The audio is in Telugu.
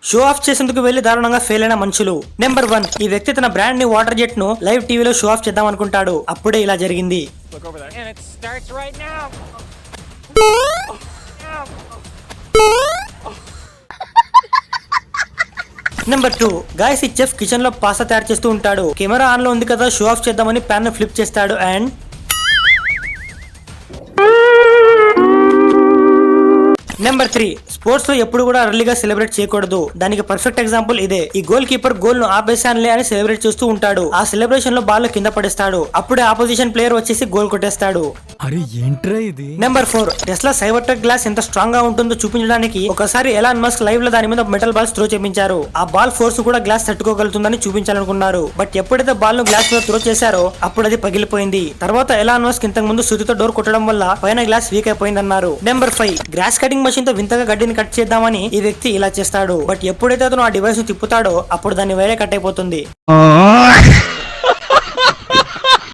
షో ఆఫ్ చేసేందుకు వెళ్లి దారుణంగా ఫెయిల్ అయిన మనుషులు. నెంబర్ 1, ఈ వ్యక్తి తన బ్రాండ్ ని వాటర్ జెట్ ను లైవ్ టీవీలో షో ఆఫ్ చేద్దాం అనుకుంటాడు. అప్పుడే ఇలా జరిగింది. నెంబర్ 2, గాయస్ ఈ చెఫ్ కిచెన్ లో పాస్తా తయారు చేస్తూ ఉంటాడు. కెమెరా ఆన్ లో ఉంది కదా, షో ఆఫ్ చేద్దామని ప్యాన్ ను ఫ్లిప్ చేస్తాడు అండ్ నెంబర్ 3, స్పోర్ట్స్ లో ఎప్పుడు కూడా అర్లీగా సెలబ్రేట్ చేయకూడదు. దానికి పర్ఫెక్ట్ ఎగ్జాంపుల్ ఇదే. ఈ గోల్ కీపర్ గోల్ ను ఆపేసానులే అని సెలబ్రేట్ చేస్తూ ఉంటాడు. ఆ సెలబ్రేషన్ లో బాల్ కింద పడేస్తాడు. అప్పుడే ఆపోజిషన్ ప్లేయర్ వచ్చేసి గోల్ కొట్టేస్తాడు. అరే ఏంట్రా ఇది. Number 4, Tesla cyber truck glass ఎంత స్ట్రాంగ్ గా ఉంటుందో చూపించడానికి ఒకసారి ఎలాన్ మస్క్ లైవ్ లో దాని మీద మెటల్ బాల్స్ త్రో చేపించారు. ఆ బాల్ ఫోర్స్ కూడా గ్లాస్ తట్టుకోగలుగుతుందని చూపించాలనుకున్నారు. బట్ ఎప్పుడైతే బాల్ ను గ్లాస్ మీద త్రో చేశారో అప్పుడు అది పగిలిపోయింది. తర్వాత ఎలాన్ మస్క్ ఇంతకు ముందు సుతితో డోర్ కొట్టడం వల్ల పైన గ్లాస్ వీక్ అయిపోయిందన్నారు. నెంబర్ 5, గ్రాస్ కటింగ్ మెషిన్ తో వింతగా గడ్డిని కట్ చేద్దామని ఈ వ్యక్తి ఇలా చేస్తాడు. బట్ ఎప్పుడైతే అతను ఆ డివైస్ ను తిప్పుతాడో అప్పుడు దాన్ని వేరే కట్ అయిపోతుంది.